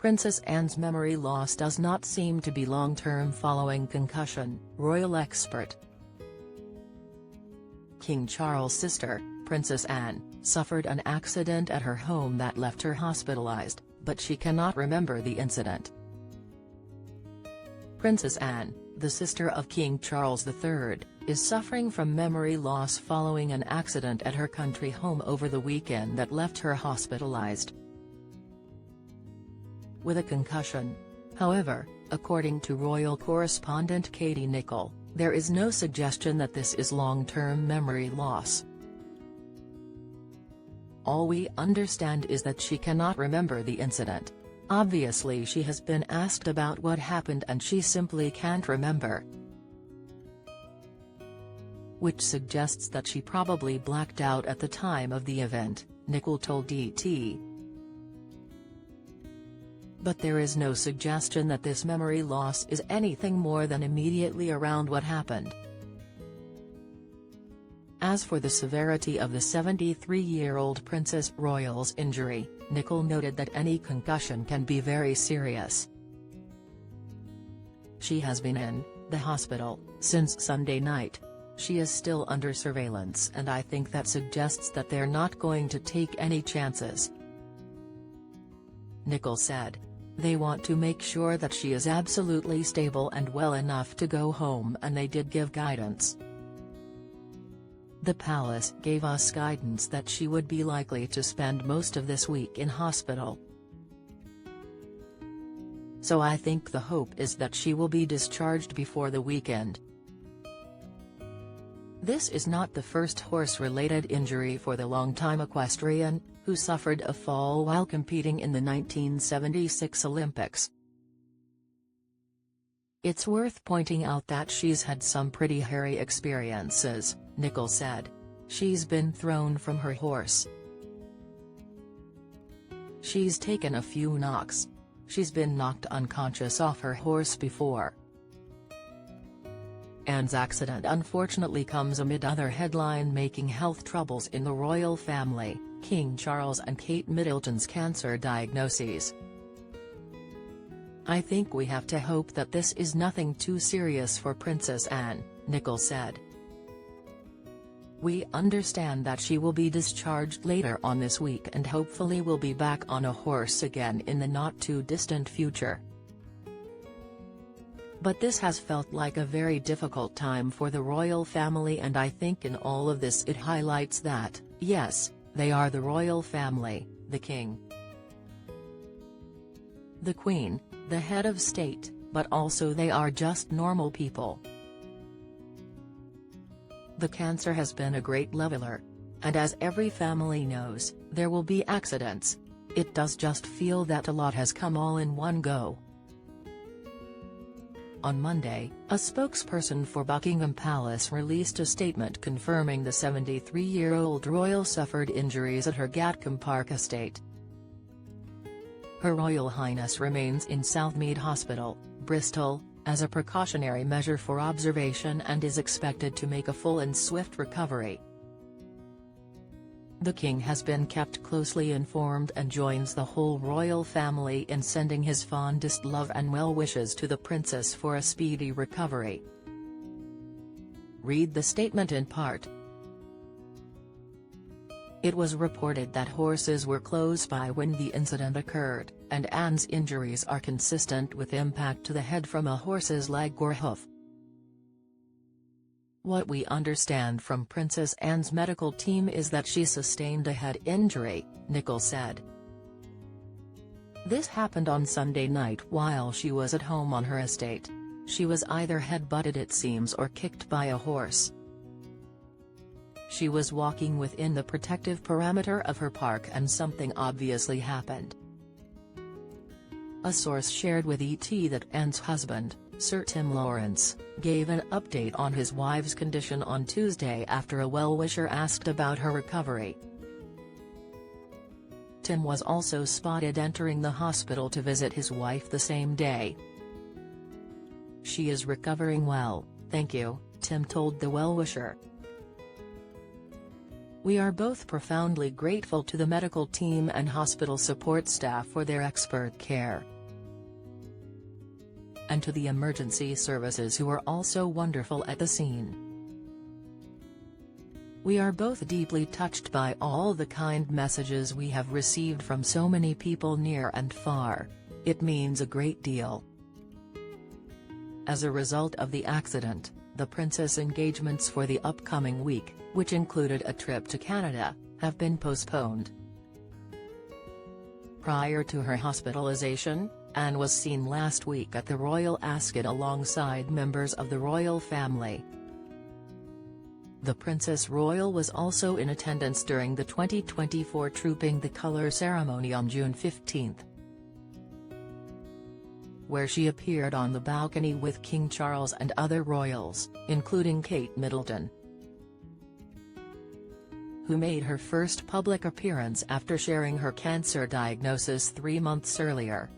Princess Anne's memory loss does not seem to be long-term following concussion, royal expert. King Charles' sister, Princess Anne, suffered an accident at her home that left her hospitalized, but she cannot remember the incident. Princess Anne, the sister of King Charles III, is suffering from memory loss following an accident at her country home over the weekend that left her hospitalized with a concussion. However, according to royal correspondent Katie Nicholl, there is no suggestion that this is long-term memory loss. All we understand is that she cannot remember the incident. Obviously she has been asked about what happened and she simply can't remember, which suggests that she probably blacked out at the time of the event, Nicholl told ET. But there is no suggestion that this memory loss is anything more than immediately around what happened. As for the severity of the 73-year-old Princess Royal's injury, Nicholl noted that any concussion can be very serious. She has been in the hospital since Sunday night. She is still under surveillance and I think that suggests that they're not going to take any chances. Nicholl said. They want to make sure that she is absolutely stable and well enough to go home and they did give guidance. The palace gave us guidance that she would be likely to spend most of this week in hospital. So I think the hope is that she will be discharged before the weekend. This is not the first horse-related injury for the longtime equestrian, who suffered a fall while competing in the 1976 Olympics. It's worth pointing out that she's had some pretty hairy experiences, Nicholl said. She's been thrown from her horse. She's taken a few knocks. She's been knocked unconscious off her horse before. Anne's accident unfortunately comes amid other headline-making health troubles in the royal family, King Charles and Kate Middleton's cancer diagnoses. I think we have to hope that this is nothing too serious for Princess Anne, Nicholl said. We understand that she will be discharged later on this week and hopefully will be back on a horse again in the not-too-distant future. But this has felt like a very difficult time for the royal family and I think in all of this it highlights that, yes, they are the royal family, the king, the queen, the head of state, but also they are just normal people. The cancer has been a great leveler. And as every family knows, there will be accidents. It does just feel that a lot has come all in one go. On Monday, a spokesperson for Buckingham Palace released a statement confirming the 73-year-old royal suffered injuries at her Gatcombe Park estate. Her Royal Highness remains in Southmead Hospital, Bristol, as a precautionary measure for observation and is expected to make a full and swift recovery. The king has been kept closely informed and joins the whole royal family in sending his fondest love and well wishes to the princess for a speedy recovery. Read the statement in part. It was reported that horses were close by when the incident occurred, and Anne's injuries are consistent with impact to the head from a horse's leg or hoof. What we understand from Princess Anne's medical team is that she sustained a head injury, Nicholl said. This happened on Sunday night while she was at home on her estate. She was either head-butted it seems or kicked by a horse. She was walking within the protective perimeter of her park and something obviously happened. A source shared with ET that Anne's husband, Sir Tim Lawrence, gave an update on his wife's condition on Tuesday after a well-wisher asked about her recovery. Tim was also spotted entering the hospital to visit his wife the same day. She is recovering well, thank you, Tim told the well-wisher. We are both profoundly grateful to the medical team and hospital support staff for their expert care. and to the emergency services who were also wonderful at the scene. We are both deeply touched by all the kind messages we have received from so many people near and far. It means a great deal. As a result of the accident, the Princess' engagements for the upcoming week, which included a trip to Canada, have been postponed. Prior to her hospitalization, Anne was seen last week at the Royal Ascot alongside members of the royal family. The Princess Royal was also in attendance during the 2024 Trooping the Colour ceremony on June 15, where she appeared on the balcony with King Charles and other royals, including Kate Middleton, who made her first public appearance after sharing her cancer diagnosis 3 months earlier.